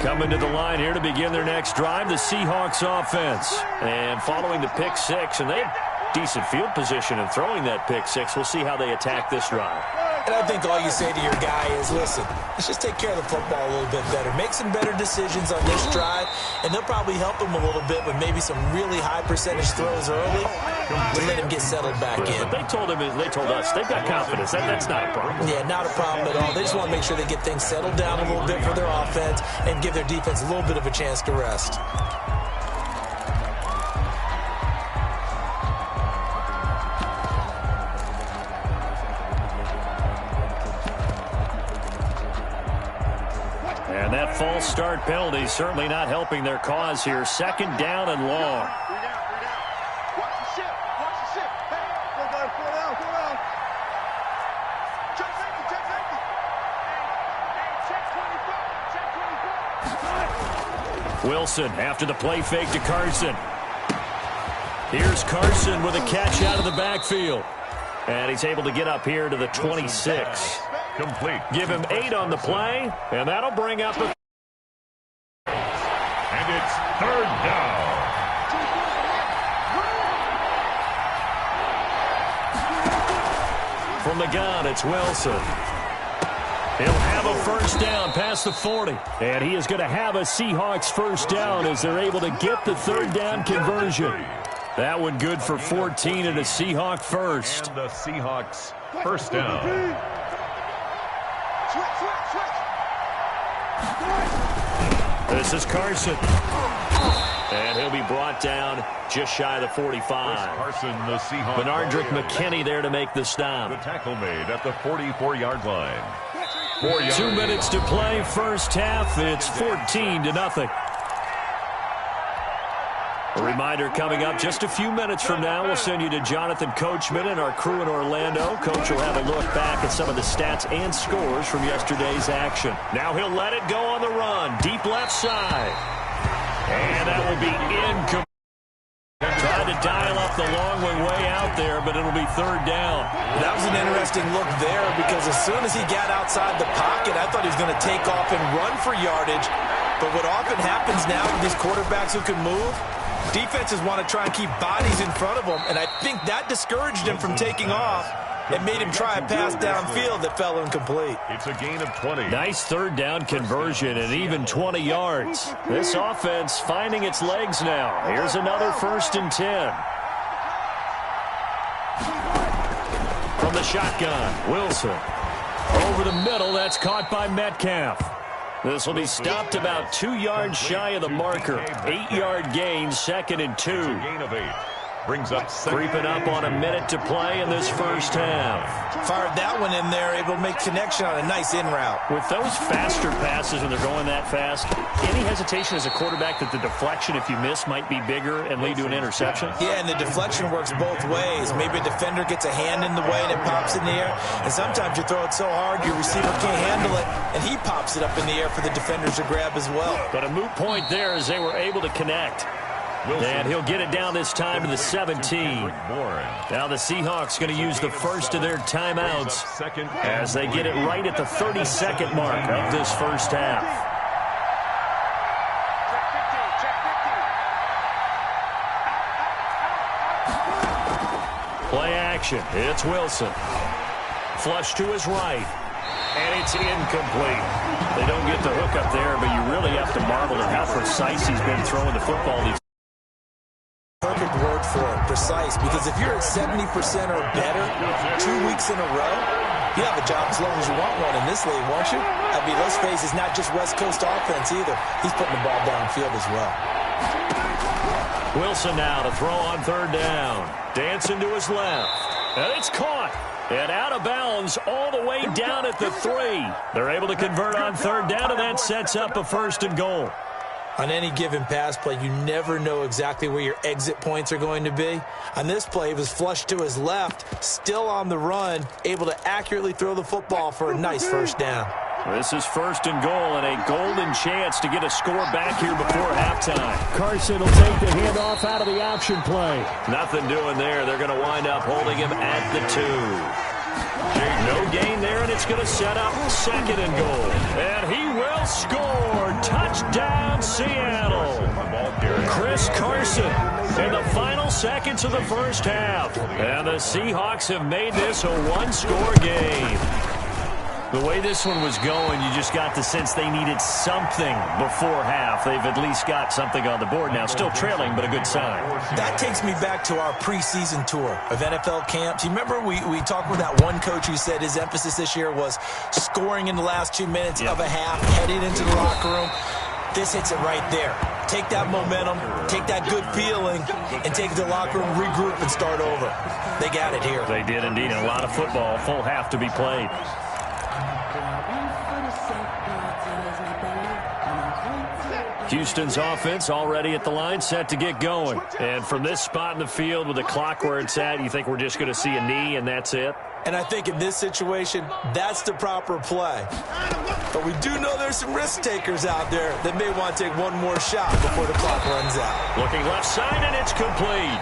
Coming to the line here to begin their next drive, the Seahawks offense. And following the pick six, and they have decent field position in throwing that pick six. We'll see how they attack this drive. And I think all you say to your guy is, listen, let's just take care of the football a little bit better. Make some better decisions on this drive, and they'll probably help him a little bit with maybe some really high percentage throws early to let him get settled back in. But they told us, they've got confidence. That's not a problem. Yeah, not a problem at all. They just want to make sure they get things settled down a little bit for their offense and give their defense a little bit of a chance to rest. And that false start penalty certainly not helping their cause here. Second down and long. Wilson after the play fake to Carson. Here's Carson with a catch out of the backfield. And he's able to get up here to the 26. Complete. Give him 8 on the play, and that'll bring up a... And it's third down. From the gun, it's Wilson. He'll have a first down past the 40. And he is going to have a Seahawks first down as they're able to get the third down conversion. That one good for 14 and a Seahawk first. And the Seahawks first down. This is Carson. And he'll be brought down just shy of the 45. Carson, the Seahawks. Benardrick McKinney there to make the stop. The tackle made at the 44-yard line. 2 minutes to play, first half. It's 14-0. A reminder coming up just a few minutes from now. We'll send you to Jonathan Coachman and our crew in Orlando. Coach will have a look back at some of the stats and scores from yesterday's action. Now he'll let it go on the run. Deep left side. And that will be incomplete. Tried to dial up the long one way out there, but it'll be third down. That was an interesting look there because as soon as he got outside the pocket, I thought he was going to take off and run for yardage. But what often happens now with these quarterbacks who can move, defenses want to try and keep bodies in front of them, and I think that discouraged him from taking off and made him try a pass downfield that fell incomplete. It's a gain of 20. Nice third down conversion and even 20 yards. This offense finding its legs now. Here's another 1st and 10. From the shotgun, Wilson. Over the middle, that's caught by Metcalf. This will be stopped about 2 yards shy of the marker. 8-yard gain, 2nd and 2. Gain of 8. Brings up creeping up on a minute to play in this first half. Fired that one in there, able to make connection on a nice in route. With those faster passes when they're going that fast, any hesitation as a quarterback that the deflection, if you miss, might be bigger and lead to an interception? Yeah, and the deflection works both ways. Maybe a defender gets a hand in the way and it pops in the air. And sometimes you throw it so hard your receiver can't handle it, and he pops it up in the air for the defenders to grab as well. But a moot point there as they were able to connect. And he'll get it down this time to the 17. Now the Seahawks going to use the first of their timeouts as they get it right at the 32nd mark of this first half. Play action. It's Wilson. Flush to his right. And it's incomplete. They don't get the hook up there, but you really have to marvel at how precise he's been throwing the football. Perfect word for it, precise, because if you're at 70% or better 2 weeks in a row, you have a job as long as you want one in this league, won't you? I mean, let's face it, it's not just West Coast offense either. He's putting the ball downfield as well. Wilson now to throw on third down. Dancing to his left. And it's caught. And out of bounds all the way down at the 3. They're able to convert on third down, and that sets up a 1st and goal. On any given pass play, you never know exactly where your exit points are going to be. On this play, it was flushed to his left, still on the run, able to accurately throw the football for a nice first down. This is 1st and goal and a golden chance to get a score back here before halftime. Carson will take the handoff out of the option play. Nothing doing there. They're going to wind up holding him at the 2. No gain there, and it's going to set up second and goal. And he will score. Touchdown, Seattle. Chris Carson in the final seconds of the first half. And the Seahawks have made this a one-score game. The way this one was going, you just got the sense they needed something before half. They've at least got something on the board now. Still trailing, but a good sign. That takes me back to our preseason tour of NFL camps. You remember we talked with that one coach who said his emphasis this year was scoring in the last 2 minutes of a half, heading into the locker room. This hits it right there. Take that momentum, take that good feeling, and take it to the locker room, regroup, and start over. They got it here. They did indeed. A lot of football, full half to be played. Houston's offense already at the line, set to get going. And from this spot in the field with the clock where it's at, you think we're just going to see a knee and that's it? And I think in this situation, that's the proper play. But we do know there's some risk takers out there that may want to take one more shot before the clock runs out. Looking left side, and it's complete.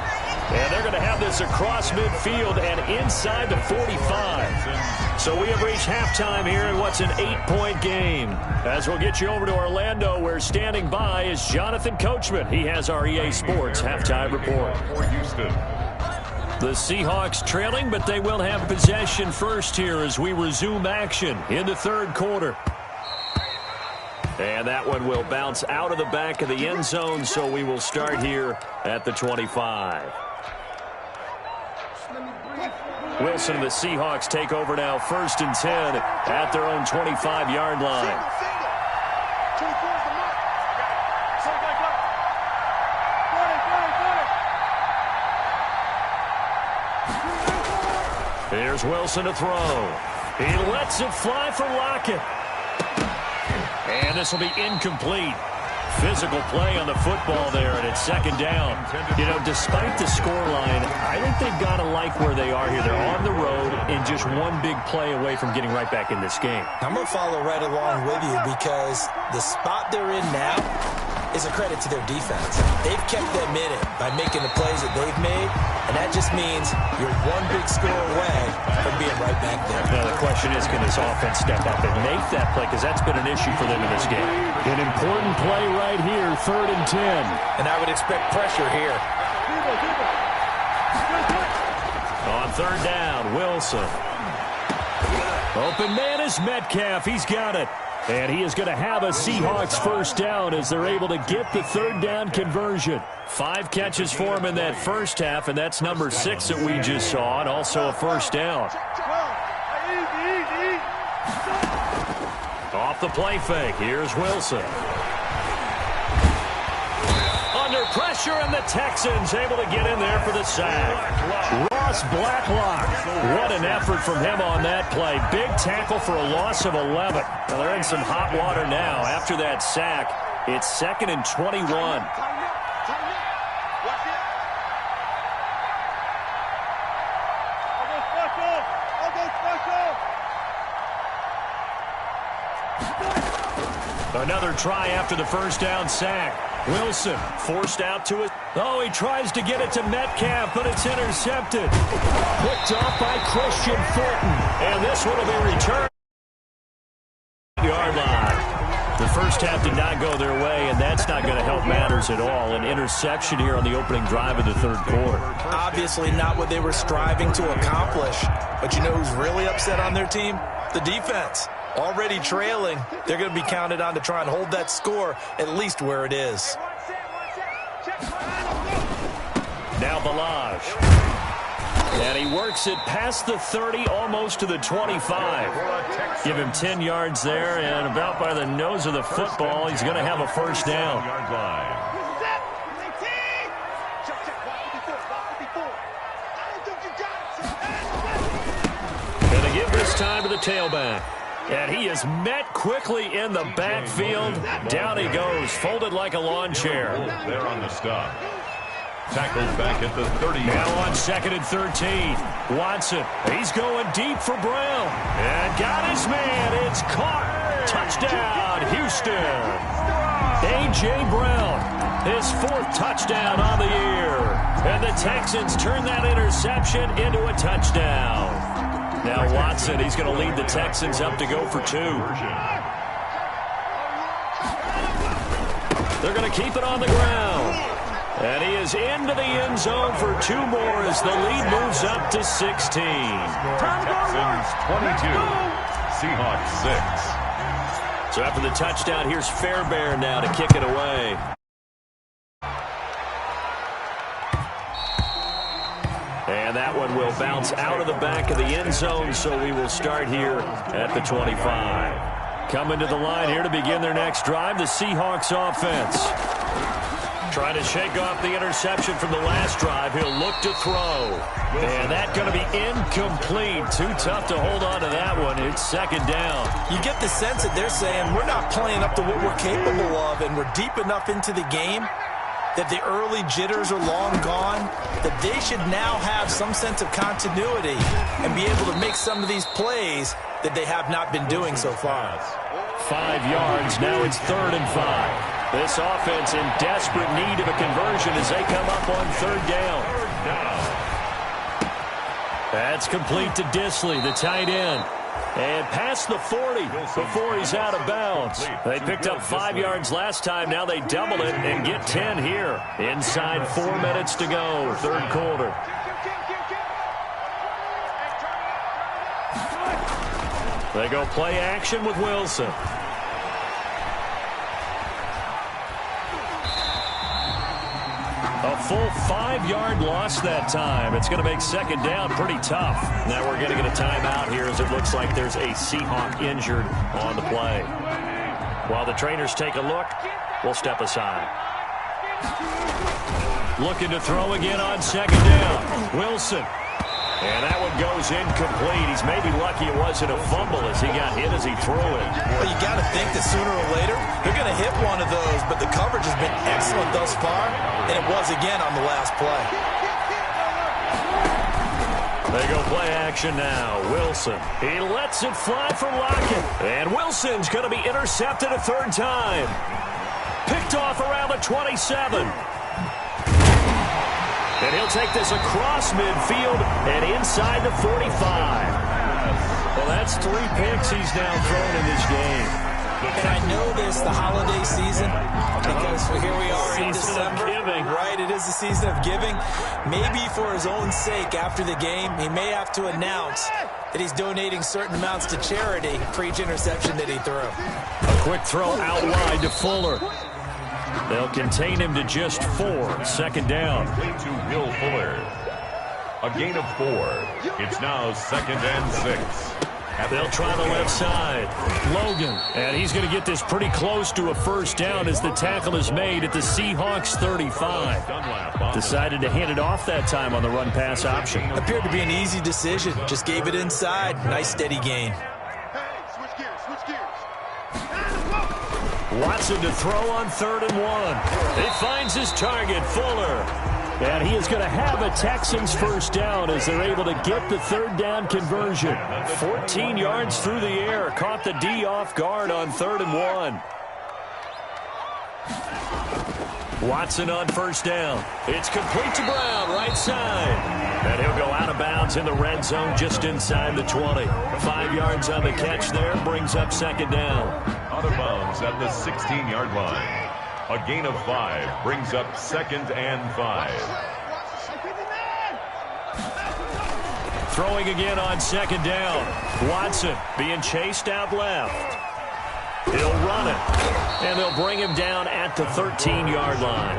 And they're going to have this across midfield and inside the 45. So we have reached halftime here in what's an 8-point game. As we'll get you over to Orlando, where standing by is Jonathan Coachman. He has our EA Sports halftime report. For Houston. The Seahawks trailing, but they will have possession first here as we resume action in the third quarter. And that one will bounce out of the back of the end zone, so we will start here at the 25. Wilson and the Seahawks take over now, 1st and 10 at their own 25-yard line. Here's Wilson to throw. He lets it fly for Lockett. And this will be incomplete. Physical play on the football there, and it's second down. You know, despite the scoreline, I think they've got to like where they are here. They're on the road and just one big play away from getting right back in this game. I'm going to follow right along with you because the spot they're in now is a credit to their defense. They've kept them in it by making the plays that they've made, and that just means you're one big score away from being right back there. Now the question is, can this offense step up and make that play? Because that's been an issue for them in this game. An important play right here, 3rd and 10. And I would expect pressure here. On 3rd down, Wilson. Open man is Metcalf. He's got it. And he is going to have a Seahawks first down as they're able to get the 3rd down conversion. 5 catches for him in that first half, and that's number 6 that we just saw, and also a first down. Off the play fake, here's Wilson. Under pressure, and the Texans able to get in there for the sack. Ross Blacklock. What an effort from him on that play. Big tackle for a loss of 11. Well, they're in some hot water now. After that sack, it's 2nd and 21. Another try after the first down sack. Wilson forced out to it. Oh, he tries to get it to Metcalf, but it's intercepted. Picked off by Christian Fulton. And this one will be returned. Yard line. The first half did not go their way, and that's not going to help matters at all. An interception here on the opening drive of the third quarter. Obviously not what they were striving to accomplish. But you know who's really upset on their team? The defense. Already trailing, they're going to be counted on to try and hold that score at least where it is. Now Balaj. And he works it past the 30, almost to the 25. Give him 10 yards there, and about by the nose of the football, he's going to have a first down. And they give this time to the tailback. And he is met quickly in the backfield. Down he goes, folded like a lawn chair. There on the stop. Tackled back at the 30. Now on 2nd and 13. Watson, he's going deep for Brown. And got his man. It's caught. Touchdown, Houston. A.J. Brown, his 4th touchdown on the year. And the Texans turn that interception into a touchdown. Now Watson, he's going to lead the Texans up to go for 2. They're going to keep it on the ground. And he is into the end zone for 2 more as the lead moves up to 16. Texans 22, Seahawks 6. So after the touchdown, here's Fairbairn now to kick it away. And that one will bounce out of the back of the end zone, so we will start here at the 25. Coming to the line here to begin their next drive, the Seahawks offense. Trying to shake off the interception from the last drive. He'll look to throw. And that's going to be incomplete. Too tough to hold on to that one. It's second down. You get the sense that they're saying we're not playing up to what we're capable of, and we're deep enough into the game that the early jitters are long gone, that they should now have some sense of continuity and be able to make some of these plays that they have not been doing so far. 5 yards. Now it's 3rd and 5. This offense in desperate need of a conversion as they come up on 3rd down. That's complete to Disley, the tight end. And past the 40 before he's out of bounds. They picked up 5 yards last time. Now they double it and get 10 here. Inside 4 minutes to go, 3rd quarter. They go play action with Wilson. A full 5-yard loss that time. It's going to make second down pretty tough. Now we're going to get a timeout here as it looks like there's a Seahawk injured on the play. While the trainers take a look, we'll step aside. Looking to throw again on second down. Wilson. And that one goes incomplete. He's maybe lucky it wasn't a fumble as he got hit as he threw it. Well, you got to think that sooner or later they're going to hit one of those, but the coverage has been excellent thus far, and it was again on the last play. They go play action now. Wilson. He lets it fly for Lockett. And Wilson's going to be intercepted a 3rd time. Picked off around the 27. And he'll take this across midfield and inside the 45. Well, that's 3 picks he's now thrown in this game. And I know this, the holiday season, because here we are in December. Right, it is the season of giving. Maybe for his own sake after the game, he may have to announce that he's donating certain amounts to charity for each interception that he threw. A quick throw out wide to Fuller. They'll contain him to just 4. 2nd down. To Will Fuller. A gain of 4. It's now 2nd and 6. They'll try the left side. Logan. And he's going to get this pretty close to a 1st down as the tackle is made at the Seahawks 35. Decided to hand it off that time on the run-pass option. Appeared to be an easy decision. Just gave it inside. Nice steady gain. Watson to throw on 3rd and 1. He finds his target, Fuller. And he is going to have a Texans 1st down as they're able to get the 3rd down conversion. 14 yards through the air. Caught the D off guard on 3rd and 1. Watson on 1st down. It's complete to Brown, right side. And he'll go out of bounds in the red zone just inside the 20. 5 yards on the catch there. Brings up 2nd down. Out of bounds at the 16-yard line. A gain of 5 brings up 2nd and 5. Throwing again on 2nd down. Watson being chased out left. He'll run it. And they'll bring him down at the 13-yard line.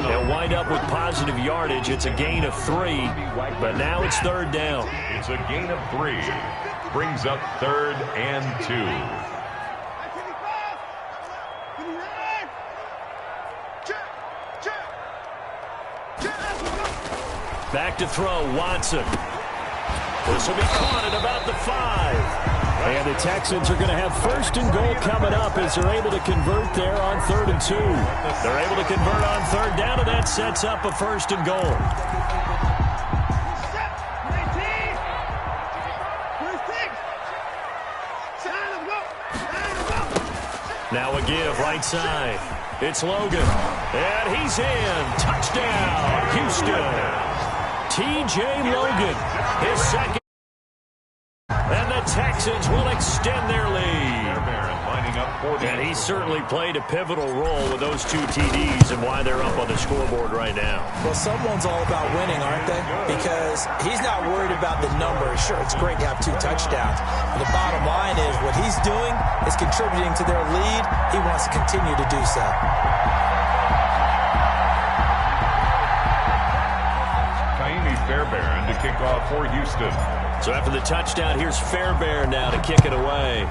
They'll wind up with positive yardage. It's a gain of 3, but now it's 3rd down. It's a gain of 3. Brings up 3rd and 2. Back to throw, Watson. This will be caught at about the 5. And the Texans are going to have 1st and goal coming up as they're able to convert there on 3rd and 2. They're able to convert on 3rd down, and that sets up a 1st and goal. Now a give right side. It's Logan. And he's in. Touchdown, Houston. T.J. Logan, his 2nd. And he certainly played a pivotal role with those 2 TDs and why they're up on the scoreboard right now. Well, someone's all about winning, aren't they? Because he's not worried about the numbers. Sure, it's great to have 2 touchdowns. But the bottom line is what he's doing is contributing to their lead. He wants to continue to do so. Fairbairn to kick off for Houston. So after the touchdown, here's Fairbairn now to kick it away.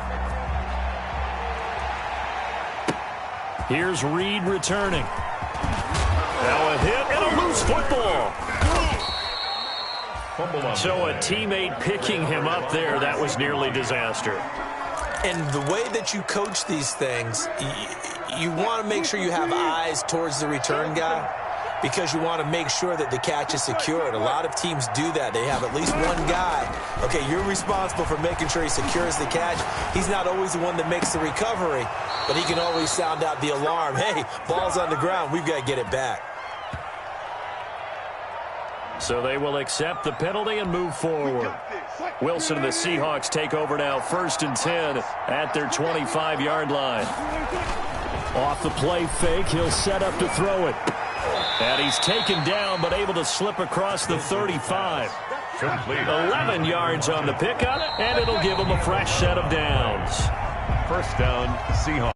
Here's Reed returning. Now a hit and a loose football. So a teammate picking him up there, that was nearly disaster. And the way that you coach these things, you want to make sure you have eyes towards the return guy, because you want to make sure that the catch is secured. A lot of teams do that. They have at least one guy. Okay, you're responsible for making sure he secures the catch. He's not always the one that makes the recovery, but he can always sound out the alarm. Hey, ball's on the ground. We've got to get it back. So they will accept the penalty and move forward. Wilson and the Seahawks take over now, 1st and 10 at their 25-yard line. Off the play fake, he'll set up to throw it. And he's taken down, but able to slip across the 35. 11 yards on the pickup, and it'll give him a fresh set of downs. 1st down, Seahawks.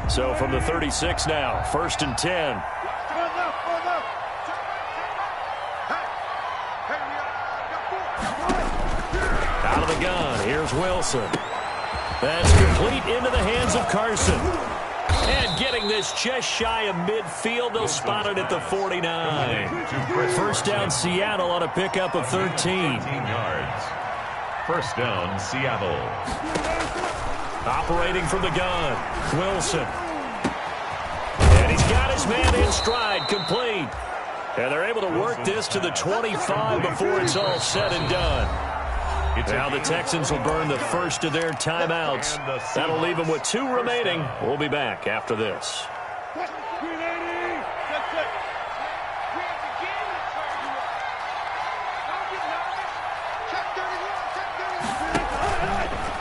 So from the 36 now, 1st and 10. Out of the gun, here's Wilson. That's complete into the hands of Carson. And getting this just shy of midfield, they'll spot it at the 49. 1st down, Seattle on a pickup of 13. 13 yards. 1st down, Seattle. Operating from the gun, Wilson. And he's got his man in stride, complete. And they're able to work this to the 25 before it's all said and done. Now the Texans will burn the first of their timeouts. That'll leave them with 2 remaining. We'll be back after this.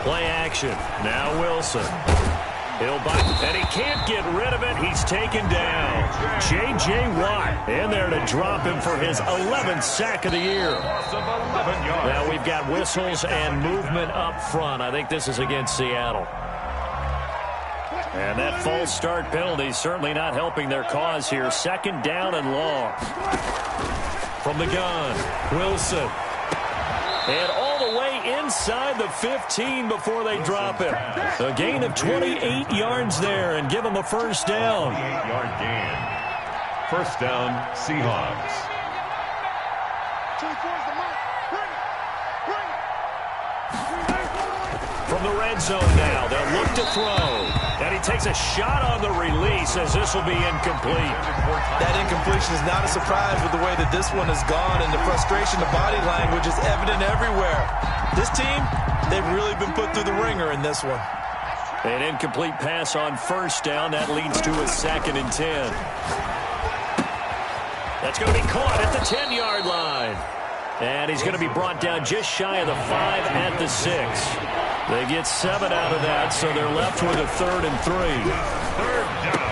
Play action. Now Wilson. He'll bite, and he can't get rid of it. He's taken down. J.J. Watt in there to drop him for his 11th sack of the year. Now we've got whistles and movement up front. I think this is against Seattle. And that false start penalty certainly not helping their cause here. 2nd down and long. From the gun, Wilson. And all the way inside the 15 before they drop him. A gain of 28 yards there and give him a 1st down. 28-yard gain. 1st down, Seahawks. From the red zone now, they'll look to throw. And he takes a shot on the release as this will be incomplete. That incompletion is not a surprise with the way that this one has gone, and the frustration, the body language is evident everywhere. This team, they've really been put through the ringer in this one. An incomplete pass on 1st down. That leads to a 2nd and 10. That's going to be caught at the 10-yard line. And he's going to be brought down just shy of the 5 at the 6. They get 7 out of that, so they're left with a 3rd and 3. 3rd down.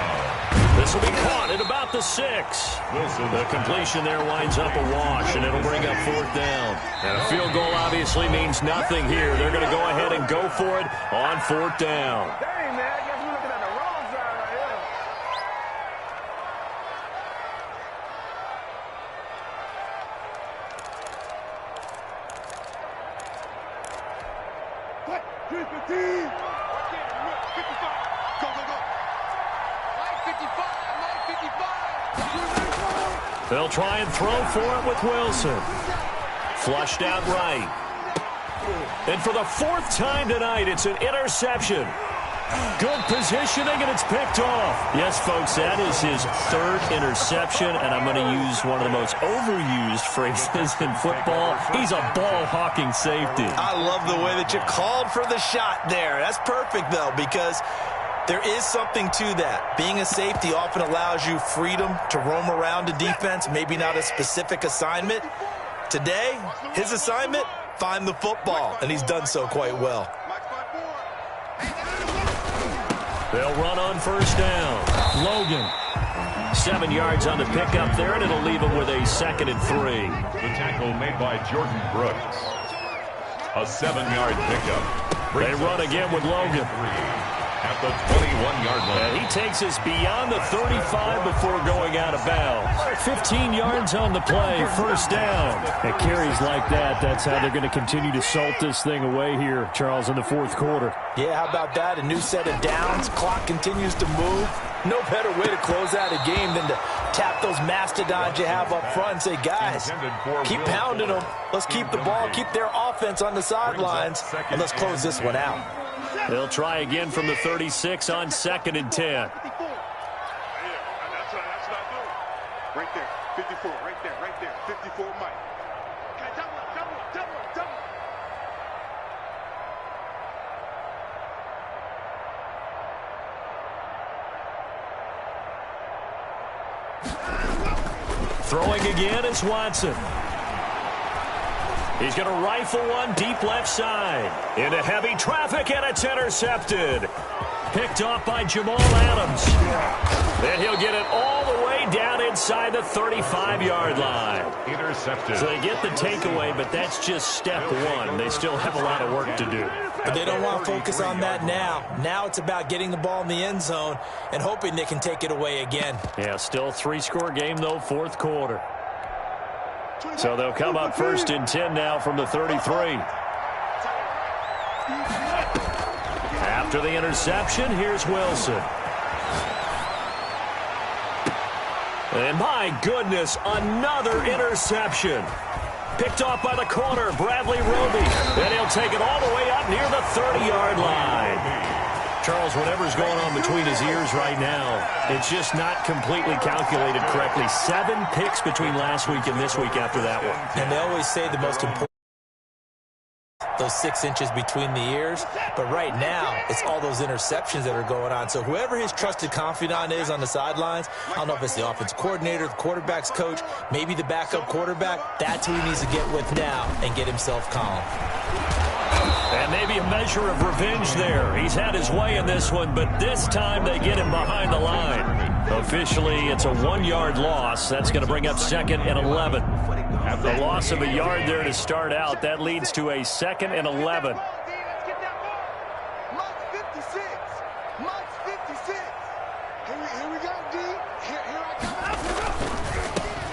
This will be caught at about the 6. The completion there winds up a wash, and it'll bring up 4th down. And a field goal obviously means nothing here. They're going to go ahead and go for it on 4th down. Dang, man, I guess we're looking at the wrong side right here. What? 315. 55. Go, go, go. Light 55. Light 55. They'll try and throw for it with Wilson. Flushed out right. And for the 4th time tonight, it's an interception. Good positioning, and it's picked off. Yes, folks, that is his 3rd interception, and I'm going to use one of the most overused phrases in football. He's a ball-hawking safety. I love the way that you called for the shot there. That's perfect, though, because there is something to that. Being a safety often allows you freedom to roam around a defense, maybe not a specific assignment. Today, his assignment, find the football, and he's done so quite well. They'll run on first down. Logan. 7 yards on the pickup there, and it'll leave him with a 2nd and 3. The tackle made by Jordan Brooks. A 7-yard pickup. They run again with Logan. At the 21-yard line. And he takes us beyond the 35 before going out of bounds. 15 yards on the play, first down. At carries like that, that's how they're going to continue to salt this thing away here, Charles, in the fourth quarter. Yeah, how about that? A new set of downs. Clock continues to move. No better way to close out a game than to tap those mastodons you have up front and say, guys, keep pounding them. Let's keep the ball, keep their offense on the sidelines, and let's close this one out. They'll try again from the 36 on 2nd and 10. That's what I do. Right there, 54, right there, 54, Mike. Okay, double. Throwing again is Watson. He's going to rifle one deep left side. Into heavy traffic, and it's intercepted. Picked off by Jamal Adams. And he'll get it all the way down inside the 35-yard line. Intercepted. So they get the takeaway, but that's just step one. They still have a lot of work to do. But they don't want to focus on that now. Now it's about getting the ball in the end zone and hoping they can take it away again. Yeah, still 3-score game, though, fourth quarter. So they'll come up 1st and 10 now from the 33. After the interception, here's Wilson. And my goodness, another interception. Picked off by the corner, Bradley Roby. And he'll take it all the way up near the 30-yard line. Charles, whatever's going on between his ears right now, it's just not completely calculated correctly. 7 picks between last week and this week after that one. And they always say the most important, those 6 inches between the ears. But right now, it's all those interceptions that are going on. So whoever his trusted confidant is on the sidelines, I don't know if it's the offense coordinator, the quarterback's coach, maybe the backup quarterback, that's who he needs to get with now and get himself calm. And maybe a measure of revenge there. He's had his way in this one, but this time they get him behind the line. Officially, it's a 1-yard loss. That's going to bring up 2nd and 11. After a loss of a yard there to start out, that leads to a 2nd and 11.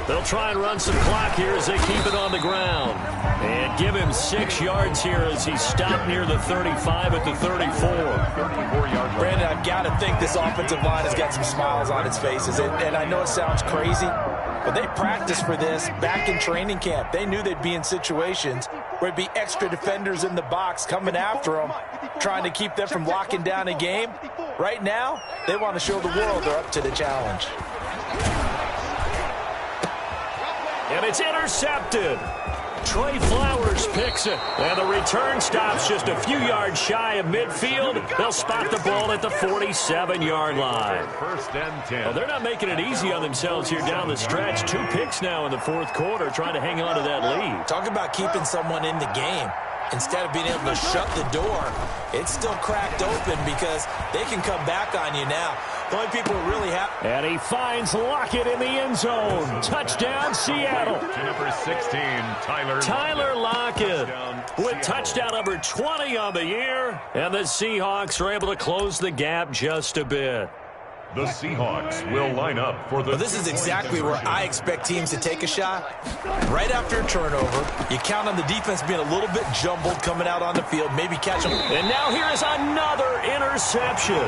They'll try and run some clock here as they keep it on the ground. And give him 6 yards here as he's stopped near the 35 at the 34. 34-yard. Brandon, I've got to think this offensive line has got some smiles on its faces. And I know it sounds crazy, but they practiced for this back in training camp. They knew they'd be in situations where it'd be extra defenders in the box coming after them, trying to keep them from locking down a game. Right now, they want to show the world they're up to the challenge. And it's intercepted. Trey Flowers picks it. And the return stops just a few yards shy of midfield. They'll spot the ball at the 47-yard line. 1st and 10. Well, they're not making it easy on themselves here down the stretch. 2 picks now in the fourth quarter, trying to hang on to that lead. Talk about keeping someone in the game. Instead of being able to shut the door, it's still cracked open because they can come back on you now. The only people who really have... And he finds Lockett in the end zone. Touchdown, Seattle. To number 16, Tyler Lockett with touchdown number 20 on the year. And the Seahawks are able to close the gap just a bit. The Seahawks will line up for the... Well, this is exactly where I expect teams to take a shot. Right after a turnover, you count on the defense being a little bit jumbled coming out on the field, maybe catch them. And now here is another interception.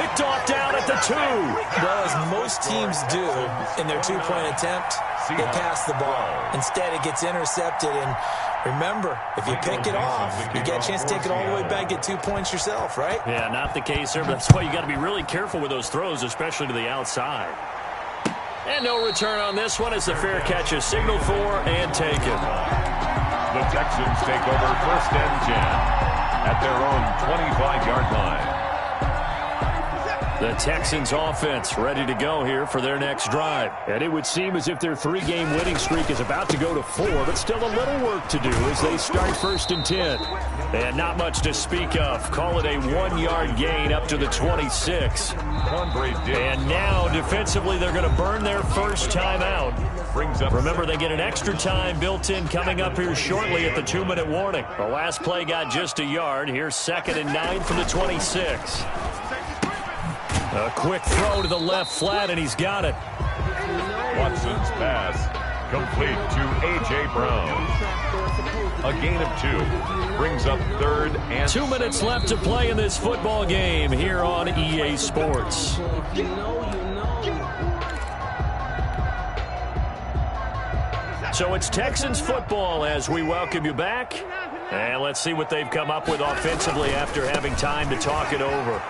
Picked off down at the 2. Well, as most teams do in their 2-point attempt, they pass the ball. Instead, it gets intercepted. And remember, if you pick it off, you get a chance to take it all the way back, get 2 points yourself, right? Yeah, not the case there, but that's why you got to be really careful with those throws, especially to the outside. And no return on this one as the fair catch is signaled for and taken. The Texans take over 1st and 10 at their own 25-yard line. The Texans offense ready to go here for their next drive. And it would seem as if their 3-game winning streak is about to go to 4, but still a little work to do as they start 1st and 10. And not much to speak of. Call it a 1-yard gain up to the 26. And now defensively they're going to burn their first time out. Remember, they get an extra time built in coming up here shortly at the 2-minute warning. The last play got just a yard. Here's 2nd and 9 from the 26. A quick throw to the left flat, and he's got it. Watson's pass complete to A.J. Brown. A gain of 2 brings up 3rd and 2 minutes left to play in this football game here on EA Sports. So it's Texans football as we welcome you back. And let's see what they've come up with offensively after having time to talk it over.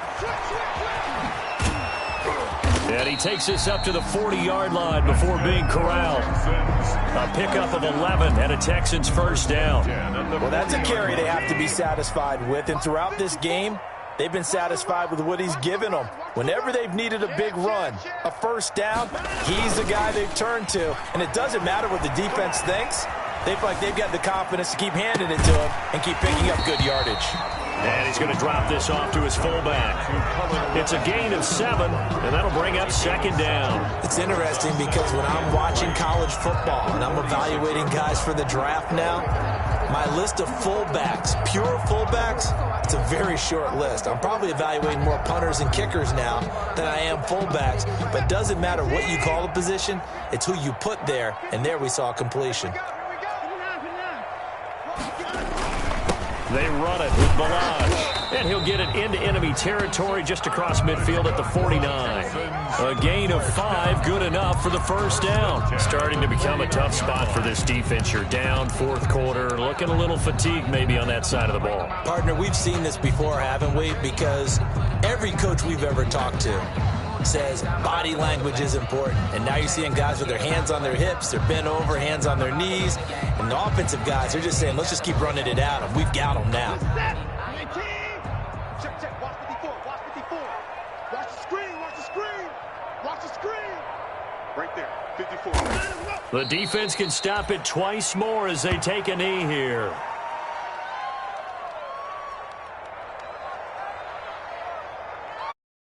And he takes this up to the 40-yard line before being corralled. A pickup of 11 and a Texans first down. Well, that's a carry they have to be satisfied with. And throughout this game, they've been satisfied with what he's given them. Whenever they've needed a big run, a first down, he's the guy they've turned to. And it doesn't matter what the defense thinks. They feel like they've got the confidence to keep handing it to him and keep picking up good yardage. And he's going to drop this off to his fullback. It's a gain of 7, and that'll bring up 2nd down. It's interesting because when I'm watching college football and I'm evaluating guys for the draft now, my list of fullbacks, pure fullbacks, it's a very short list. I'm probably evaluating more punters and kickers now than I am fullbacks. But it doesn't matter what you call the position, it's who you put there, and there we saw completion. They run it with Balazs, and he'll get it into enemy territory just across midfield at the 49. A gain of 5, good enough for the first down. Starting to become a tough spot for this defense. You're down 4th quarter, looking a little fatigued maybe on that side of the ball. Partner, we've seen this before, haven't we? Because every coach we've ever talked to says body language is important. And now you're seeing guys with their hands on their hips, they're bent over, hands on their knees. And the offensive guys, they're just saying, let's just keep running it out. And we've got them now. Check. Watch 54. Watch the screen. Watch the screen. Right there, 54. The defense can stop it twice more as they take a knee here.